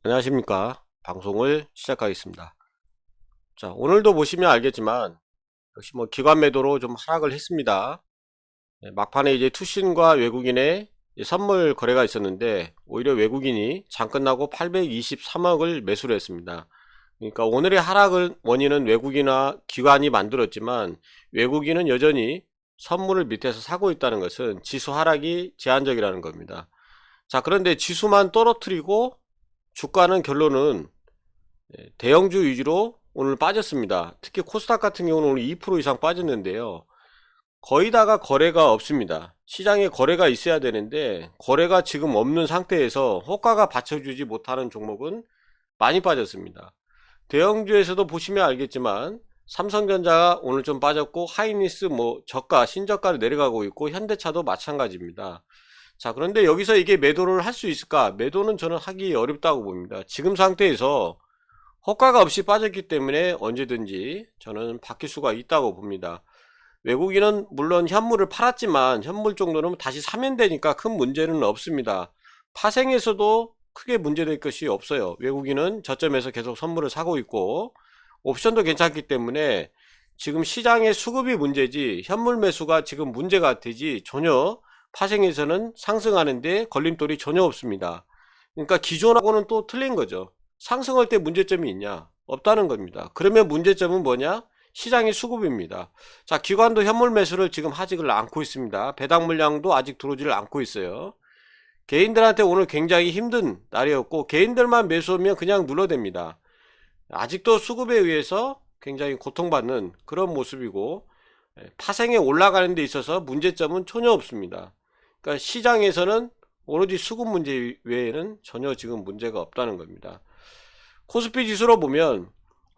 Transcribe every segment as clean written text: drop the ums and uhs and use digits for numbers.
안녕하십니까. 방송을 시작하겠습니다. 자, 오늘도 보시면 알겠지만 역시 뭐 기관 매도로 좀 하락을 했습니다. 막판에 이제 투신과 외국인의 선물 거래가 있었는데 오히려 외국인이 장 끝나고 823억을 매수를 했습니다. 그러니까 오늘의 하락을 원인은 외국인이나 기관이 만들었지만 외국인은 여전히 선물을 밑에서 사고 있다는 것은 지수 하락이 제한적이라는 겁니다. 자, 그런데 지수만 떨어뜨리고 주가는 결론은 대형주 위주로 오늘 빠졌습니다. 특히 코스닥 같은 경우는 오늘 2% 이상 빠졌는데요. 거의 다가 거래가 없습니다. 시장에 거래가 있어야 되는데 거래가 지금 없는 상태에서 호가가 받쳐주지 못하는 종목은 많이 빠졌습니다. 대형주에서도 보시면 알겠지만 삼성전자가 오늘 좀 빠졌고 하이닉스 저가 신저가로 내려가고 있고 현대차도 마찬가지입니다. 자, 그런데 여기서 이게 매도를 할 수 있을까? 매도는 저는 하기 어렵다고 봅니다. 지금 상태에서 호가가 없이 빠졌기 때문에 언제든지 저는 바뀔 수가 있다고 봅니다. 외국인은 물론 현물을 팔았지만 현물 정도는 다시 사면 되니까 큰 문제는 없습니다. 파생에서도 크게 문제될 것이 없어요. 외국인은 저점에서 계속 선물을 사고 있고 옵션도 괜찮기 때문에 지금 시장의 수급이 문제지 현물 매수가 지금 문제가 되지 전혀 파생에서는 상승하는데 걸림돌이 전혀 없습니다. 그러니까 기존하고는 또 틀린 거죠. 상승할 때 문제점이 있냐? 없다는 겁니다. 그러면 문제점은 뭐냐? 시장의 수급입니다. 자, 기관도 현물 매수를 지금 하지를 않고 있습니다. 배당 물량도 아직 들어오지를 않고 있어요. 개인들한테 오늘 굉장히 힘든 날이었고 개인들만 매수하면 그냥 눌러댑니다. 아직도 수급에 의해서 굉장히 고통받는 그런 모습이고 파생에 올라가는 데 있어서 문제점은 전혀 없습니다. 그러니까 시장에서는 오로지 수급 문제 외에는 전혀 지금 문제가 없다는 겁니다. 코스피 지수로 보면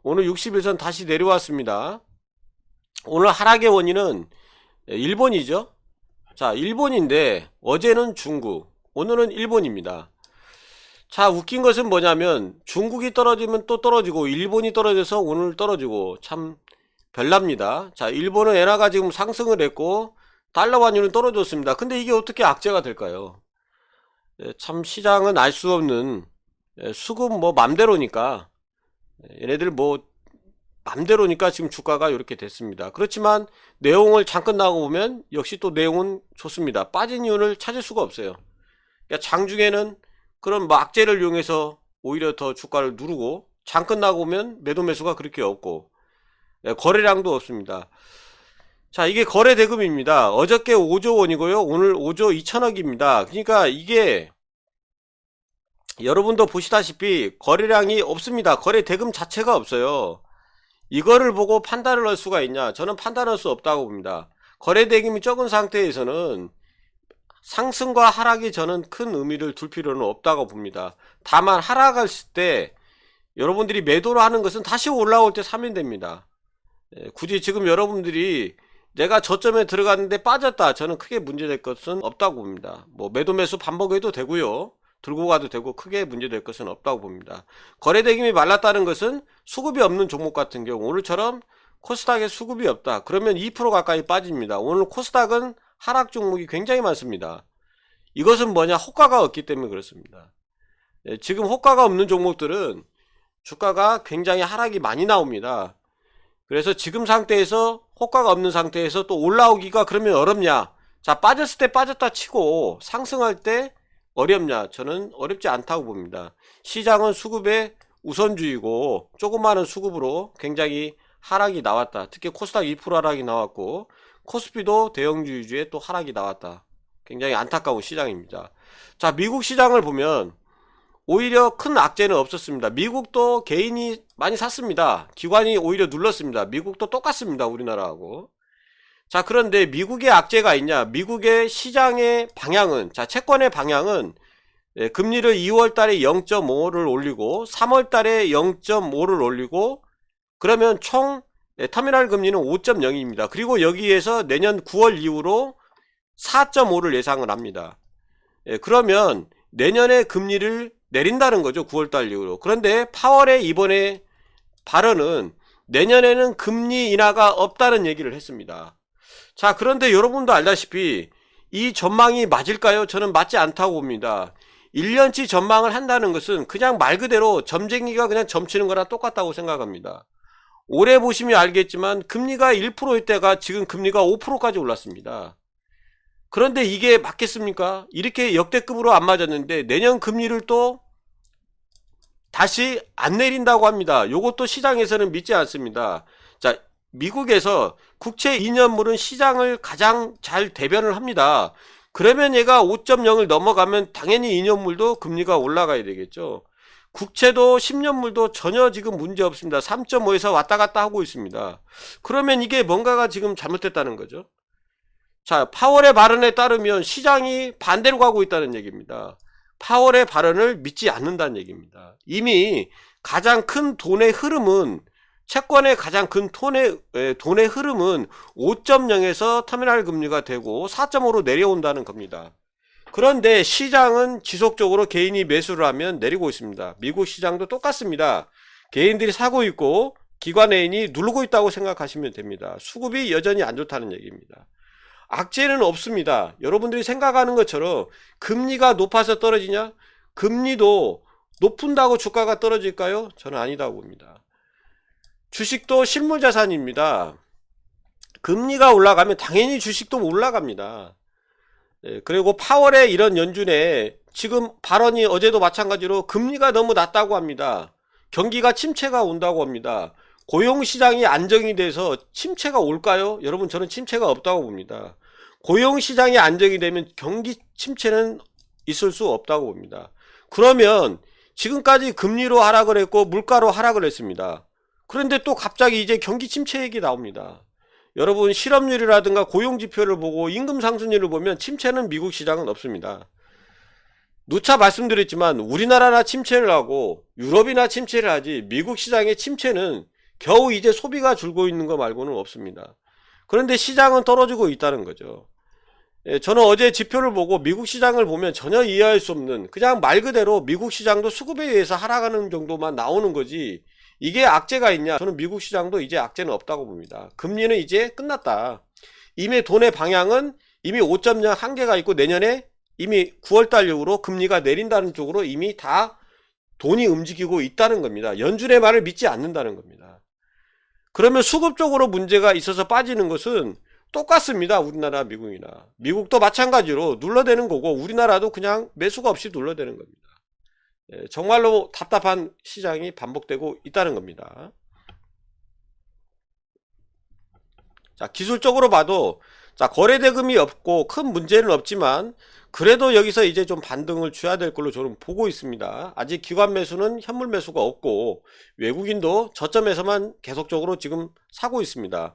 오늘 60일선 다시 내려왔습니다. 오늘 하락의 원인은 일본이죠. 자, 일본인데 어제는 중국, 오늘은 일본입니다. 자, 웃긴 것은 뭐냐면 중국이 떨어지면 또 떨어지고 일본이 떨어져서 오늘 떨어지고 참 별납니다. 자, 일본은 엔화가 지금 상승을 했고 달러 환율은 떨어졌습니다. 근데 이게 어떻게 악재가 될까요? 참 시장은 알 수 없는 수급 맘대로니까 얘네들 맘대로니까 지금 주가가 이렇게 됐습니다. 그렇지만 내용을 잠깐 나고 보면 역시 또 내용은 좋습니다. 빠진 이유를 찾을 수가 없어요. 그러니까 장중에는 그런 악재를 이용해서 오히려 더 주가를 누르고 잠깐 나고 보면 매도 매수가 그렇게 없고 거래량도 없습니다. 자, 이게 거래 대금입니다. 어저께 5조 원이고요. 오늘 5조 2천억입니다. 그러니까 이게 여러분도 보시다시피 거래량이 없습니다. 거래 대금 자체가 없어요. 이거를 보고 판단을 할 수가 있냐? 저는 판단할 수 없다고 봅니다. 거래 대금이 적은 상태에서는 상승과 하락이 저는 큰 의미를 둘 필요는 없다고 봅니다. 다만 하락했을 때 여러분들이 매도를 하는 것은 다시 올라올 때 사면 됩니다. 굳이 지금 여러분들이 내가 저점에 들어갔는데 빠졌다, 저는 크게 문제될 것은 없다고 봅니다. 매도 매수 반복해도 되고요, 들고 가도 되고 크게 문제될 것은 없다고 봅니다. 거래대금이 말랐다는 것은 수급이 없는 종목 같은 경우 오늘처럼 코스닥에 수급이 없다 그러면 2% 가까이 빠집니다. 오늘 코스닥은 하락 종목이 굉장히 많습니다. 이것은 뭐냐? 호가가 없기 때문에 그렇습니다. 지금 호가가 없는 종목들은 주가가 굉장히 하락이 많이 나옵니다. 그래서 지금 상태에서 호가가 없는 상태에서 또 올라오기가 그러면 어렵냐? 자, 빠졌을 때 빠졌다 치고 상승할 때 어렵냐? 저는 어렵지 않다고 봅니다. 시장은 수급의 우선주의고 조그마한 수급으로 굉장히 하락이 나왔다. 특히 코스닥 2% 하락이 나왔고 코스피도 대형주 위주의 또 하락이 나왔다. 굉장히 안타까운 시장입니다. 자, 미국 시장을 보면 오히려 큰 악재는 없었습니다. 미국도 개인이 많이 샀습니다. 기관이 오히려 눌렀습니다. 미국도 똑같습니다. 우리나라하고. 자, 그런데 미국의 악재가 있냐? 미국의 시장의 방향은, 자, 채권의 방향은 금리를 2월 달에 0.5를 올리고 3월 달에 0.5를 올리고 그러면 총 터미널 금리는 5.0입니다. 그리고 여기에서 내년 9월 이후로 4.5를 예상을 합니다. 그러면 내년에 금리를 내린다는 거죠. 9월달 이후로. 그런데 파월의 이번에 발언은 내년에는 금리 인하가 없다는 얘기를 했습니다. 자, 그런데 여러분도 알다시피 이 전망이 맞을까요? 저는 맞지 않다고 봅니다. 1년치 전망을 한다는 것은 그냥 말 그대로 점쟁이가 그냥 점치는 거랑 똑같다고 생각합니다. 올해 보시면 알겠지만 금리가 1%일 때가 지금 금리가 5%까지 올랐습니다. 그런데 이게 맞겠습니까? 이렇게 역대급으로 안 맞았는데 내년 금리를 또 다시 안 내린다고 합니다. 이것도 시장에서는 믿지 않습니다. 자, 미국에서 국채 2년물은 시장을 가장 잘 대변을 합니다. 그러면 얘가 5.0을 넘어가면 당연히 2년물도 금리가 올라가야 되겠죠. 국채도 10년물도 전혀 지금 문제 없습니다. 3.5에서 왔다 갔다 하고 있습니다. 그러면 이게 뭔가가 지금 잘못됐다는 거죠. 자, 파월의 발언에 따르면 시장이 반대로 가고 있다는 얘기입니다. 파월의 발언을 믿지 않는다는 얘기입니다. 이미 가장 큰 돈의 흐름은 채권의 가장 큰 돈의 흐름은 5.0에서 터미널 금리가 되고 4.5로 내려온다는 겁니다. 그런데 시장은 지속적으로 개인이 매수를 하면 내리고 있습니다. 미국 시장도 똑같습니다. 개인들이 사고 있고 기관애인이 누르고 있다고 생각하시면 됩니다. 수급이 여전히 안 좋다는 얘기입니다. 악재는 없습니다. 여러분들이 생각하는 것처럼 금리가 높아서 떨어지냐? 금리도 높은다고 주가가 떨어질까요? 저는 아니다고 봅니다. 주식도 실물자산입니다. 금리가 올라가면 당연히 주식도 올라갑니다. 그리고 파월의 이런 연준에 지금 발언이 어제도 마찬가지로 금리가 너무 낮다고 합니다. 경기가 침체가 온다고 합니다. 고용시장이 안정이 돼서 침체가 올까요? 여러분, 저는 침체가 없다고 봅니다. 고용시장이 안정이 되면 경기 침체는 있을 수 없다고 봅니다. 그러면 지금까지 금리로 하락을 했고 물가로 하락을 했습니다. 그런데 또 갑자기 이제 경기 침체 얘기 나옵니다. 여러분, 실업률이라든가 고용지표를 보고 임금 상승률을 보면 침체는 미국 시장은 없습니다. 누차 말씀드렸지만 우리나라나 침체를 하고 유럽이나 침체를 하지 미국 시장의 침체는 겨우 이제 소비가 줄고 있는 거 말고는 없습니다. 그런데 시장은 떨어지고 있다는 거죠. 저는 어제 지표를 보고 미국 시장을 보면 전혀 이해할 수 없는, 그냥 말 그대로 미국 시장도 수급에 의해서 하락하는 정도만 나오는 거지 이게 악재가 있냐? 저는 미국 시장도 이제 악재는 없다고 봅니다. 금리는 이제 끝났다. 이미 돈의 방향은 이미 5.0 한계가 있고 내년에 이미 9월달 이후로 금리가 내린다는 쪽으로 이미 다 돈이 움직이고 있다는 겁니다. 연준의 말을 믿지 않는다는 겁니다. 그러면 수급적으로 문제가 있어서 빠지는 것은 똑같습니다. 우리나라 미국이나. 미국도 마찬가지로 눌러대는 거고 우리나라도 그냥 매수가 없이 눌러대는 겁니다. 정말로 답답한 시장이 반복되고 있다는 겁니다. 자, 기술적으로 봐도 자, 거래대금이 없고 큰 문제는 없지만 그래도 여기서 이제 좀 반등을 줘야 될 걸로 저는 보고 있습니다. 아직 기관 매수는 현물 매수가 없고 외국인도 저점에서만 계속적으로 지금 사고 있습니다.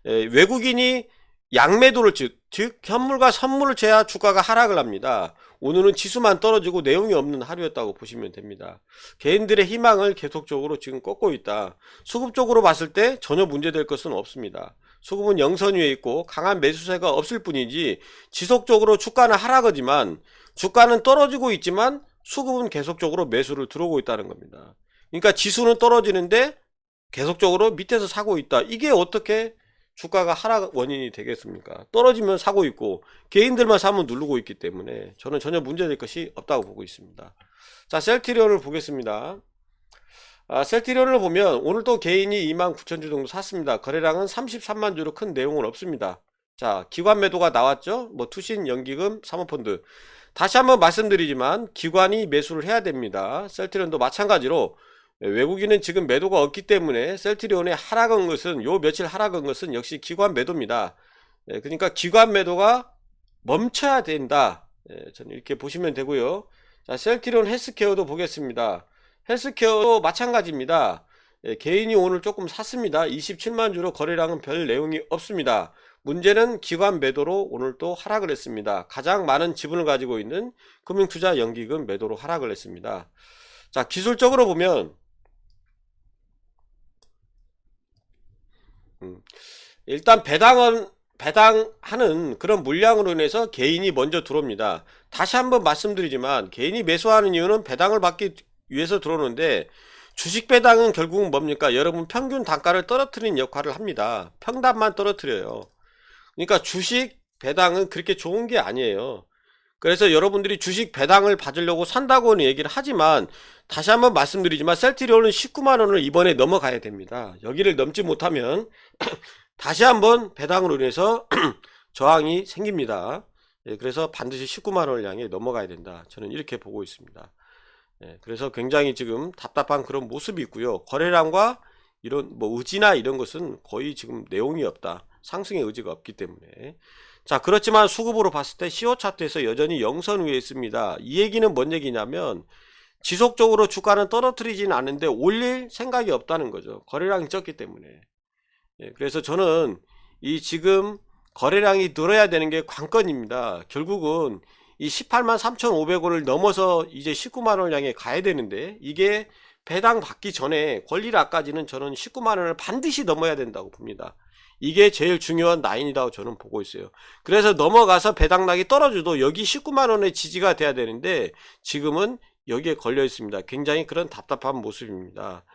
외국인이 양매도를 즉 현물과 선물을 제야 주가가 하락을 합니다. 오늘은 지수만 떨어지고 내용이 없는 하루였다고 보시면 됩니다. 개인들의 희망을 계속적으로 지금 꺾고 있다. 수급적으로 봤을 때 전혀 문제될 것은 없습니다. 수급은 영선 위에 있고 강한 매수세가 없을 뿐이지 지속적으로 주가는 하락하지만 주가는 떨어지고 있지만 수급은 계속적으로 매수를 들어오고 있다는 겁니다. 그러니까 지수는 떨어지는데 계속적으로 밑에서 사고 있다. 이게 어떻게 주가가 하락 원인이 되겠습니까? 떨어지면 사고 있고 개인들만 사면 누르고 있기 때문에 저는 전혀 문제될 것이 없다고 보고 있습니다. 자, 셀트리온을 보겠습니다. 셀트리온을 보면 오늘 또 개인이 29,000주 정도 샀습니다. 거래량은 33만 주로 큰 내용은 없습니다. 자, 기관 매도가 나왔죠. 뭐 투신, 연기금, 사모펀드. 다시 한번 말씀드리지만 기관이 매수를 해야 됩니다. 셀트리온도 마찬가지로 외국인은 지금 매도가 없기 때문에 셀트리온의 하락한 것은 요 며칠 하락한 것은 역시 기관 매도입니다. 그러니까 기관 매도가 멈춰야 된다. 저는 이렇게 보시면 되고요. 자, 셀트리온 헬스케어도 보겠습니다. 헬스케어도 마찬가지입니다. 개인이 오늘 조금 샀습니다. 27만 주로 거래량은 별 내용이 없습니다. 문제는 기관 매도로 오늘 또 하락을 했습니다. 가장 많은 지분을 가지고 있는 금융투자 연기금 매도로 하락을 했습니다. 자, 기술적으로 보면 일단 배당하는 그런 물량으로 인해서 개인이 먼저 들어옵니다. 다시 한번 말씀드리지만 개인이 매수하는 이유는 배당을 받기 위해서 들어오는데 주식 배당은 결국은 뭡니까? 여러분, 평균 단가를 떨어뜨리는 역할을 합니다. 평단만 떨어뜨려요. 그러니까 주식 배당은 그렇게 좋은 게 아니에요. 그래서 여러분들이 주식 배당을 받으려고 산다고는 얘기를 하지만 다시 한번 말씀드리지만 셀트리온은 19만원을 이번에 넘어가야 됩니다. 여기를 넘지 못하면 다시 한번 배당으로 인해서 저항이 생깁니다. 그래서 반드시 19만원을 향해 넘어가야 된다. 저는 이렇게 보고 있습니다. 그래서 굉장히 지금 답답한 그런 모습이 있고요. 거래량과 이런 뭐 의지나 이런 것은 거의 지금 내용이 없다. 상승의 의지가 없기 때문에. 자, 그렇지만 수급으로 봤을 때 시호 차트에서 여전히 영선 위에 있습니다. 이 얘기는 뭔 얘기냐면 지속적으로 주가는 떨어뜨리진 않는데 올릴 생각이 없다는 거죠. 거래량이 적기 때문에. 그래서 저는 이 지금 거래량이 늘어야 되는 게 관건입니다. 결국은 이 18만 3,500원을 넘어서 이제 19만원을 향해 가야 되는데 이게 배당 받기 전에 권리락까지는 저는 19만원을 반드시 넘어야 된다고 봅니다. 이게 제일 중요한 라인이라고 저는 보고 있어요. 그래서 넘어가서 배당락이 떨어져도 여기 19만원의 지지가 돼야 되는데 지금은 여기에 걸려 있습니다. 굉장히 그런 답답한 모습입니다.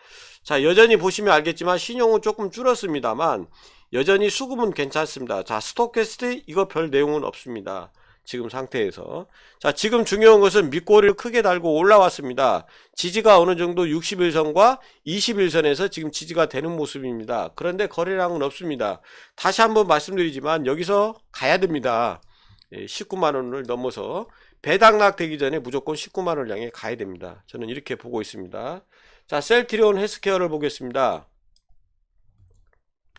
자, 여전히 보시면 알겠지만 신용은 조금 줄었습니다만 여전히 수급은 괜찮습니다. 자, 스토캐스트 이거 별 내용은 없습니다. 지금 상태에서. 자, 지금 중요한 것은 밑꼬리를 크게 달고 올라왔습니다. 지지가 어느 정도 61선과 21선에서 지금 지지가 되는 모습입니다. 그런데 거래량은 없습니다. 다시 한번 말씀드리지만 여기서 가야 됩니다. 19만원을 넘어서 배당락 되기 전에 무조건 19만원을 향해 가야 됩니다. 저는 이렇게 보고 있습니다. 자, 셀트리온 헬스케어를 보겠습니다.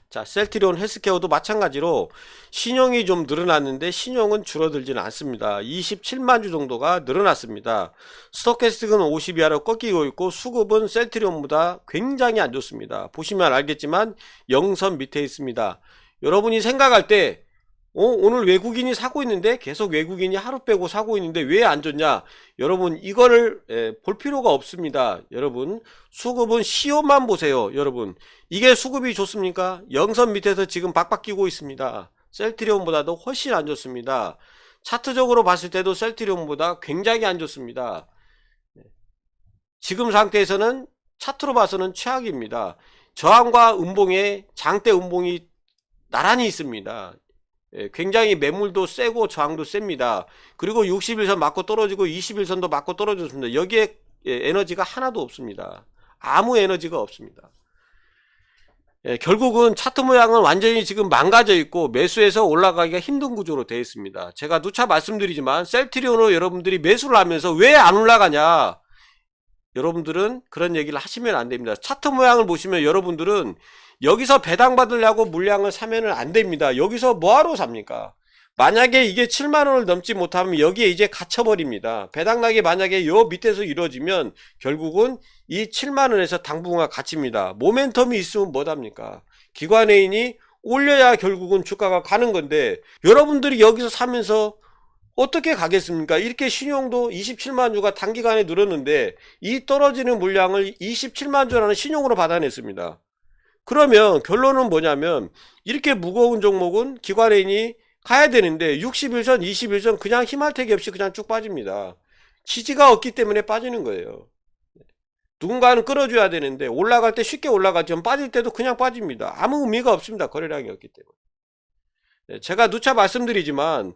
자, 셀트리온 헬스케어도 마찬가지로 신용이 좀 늘어났는데 신용은 줄어들지는 않습니다. 27만 주 정도가 늘어났습니다. 스토캐스틱은 50 이하로 꺾이고 있고 수급은 셀트리온보다 굉장히 안 좋습니다. 보시면 알겠지만 영선 밑에 있습니다. 여러분이 생각할 때 오늘 외국인이 사고 있는데 계속 외국인이 하루 빼고 사고 있는데 왜 안 좋냐? 여러분 이거를 볼 필요가 없습니다. 여러분 수급은 시효만 보세요. 여러분 이게 수급이 좋습니까? 영선 밑에서 지금 박박 끼고 있습니다. 셀트리온보다도 훨씬 안 좋습니다. 차트적으로 봤을 때도 셀트리온보다 굉장히 안 좋습니다. 지금 상태에서는 차트로 봐서는 최악입니다. 저항과 음봉에 장대 음봉이 나란히 있습니다. 굉장히 매물도 세고 저항도 셉니다. 그리고 61선 맞고 떨어지고 21선도 맞고 떨어졌습니다. 여기에 에너지가 하나도 없습니다. 아무 에너지가 없습니다. 결국은 차트 모양은 완전히 지금 망가져 있고 매수해서 올라가기가 힘든 구조로 되어 있습니다. 제가 누차 말씀드리지만 셀트리온으로 여러분들이 매수를 하면서 왜 안 올라가냐? 여러분들은 그런 얘기를 하시면 안 됩니다. 차트 모양을 보시면 여러분들은 여기서 배당 받으려고 물량을 사면은 안 됩니다. 여기서 뭐하러 삽니까? 만약에 이게 7만원을 넘지 못하면 여기에 이제 갇혀버립니다. 배당락이 만약에 요 밑에서 이루어지면 결국은 이 7만원에서 당분간 갇힙니다. 모멘텀이 있으면 뭐답니까? 기관회인이 올려야 결국은 주가가 가는 건데 여러분들이 여기서 사면서 어떻게 가겠습니까? 이렇게 신용도 27만 주가 단기간에 늘었는데 이 떨어지는 물량을 27만 주라는 신용으로 받아냈습니다. 그러면 결론은 뭐냐면 이렇게 무거운 종목은 기관회인이 가야 되는데 61선, 21선 그냥 힘할태기 없이 그냥 쭉 빠집니다. 지지가 없기 때문에 빠지는 거예요. 누군가는 끌어줘야 되는데 올라갈 때 쉽게 올라가지만 빠질 때도 그냥 빠집니다. 아무 의미가 없습니다. 거래량이 없기 때문에. 제가 누차 말씀드리지만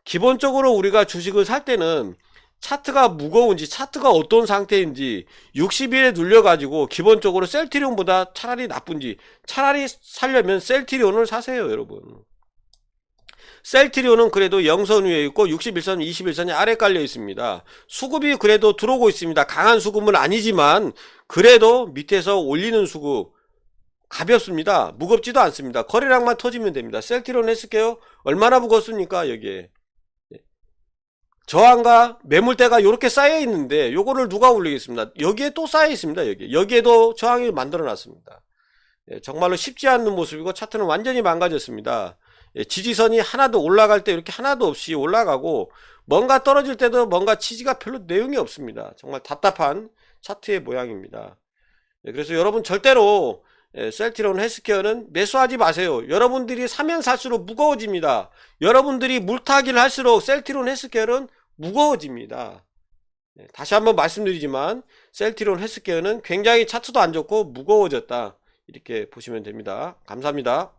기본적으로 우리가 주식을 살 때는 차트가 무거운지 차트가 어떤 상태인지 60일에 눌려가지고 기본적으로 셀트리온보다 차라리 나쁜지 차라리 살려면 셀트리온을 사세요. 여러분 셀트리온은 그래도 영선 위에 있고 61선 21선이 아래 깔려 있습니다. 수급이 그래도 들어오고 있습니다. 강한 수급은 아니지만 그래도 밑에서 올리는 수급 가볍습니다. 무겁지도 않습니다. 거래량만 터지면 됩니다. 셀트리온 헬스케어 얼마나 무겁습니까? 여기에 저항과 매물대가 이렇게 쌓여 있는데 요거를 누가 올리겠습니다. 여기에 또 쌓여 있습니다. 여기에도 저항이 만들어 놨습니다. 정말로 쉽지 않는 모습이고 차트는 완전히 망가졌습니다. 지지선이 하나도 올라갈 때 이렇게 하나도 없이 올라가고 뭔가 떨어질 때도 뭔가 지지가 별로 내용이 없습니다. 정말 답답한 차트의 모양입니다. 그래서 여러분 절대로 셀트리온 헬스케어는 매수하지 마세요. 여러분들이 사면 살수록 무거워집니다. 여러분들이 물타기를 할수록 셀트리온 헬스케어는 무거워집니다. 다시 한번 말씀드리지만 셀트리온 헬스케어는 굉장히 차트도 안 좋고 무거워졌다. 이렇게 보시면 됩니다. 감사합니다.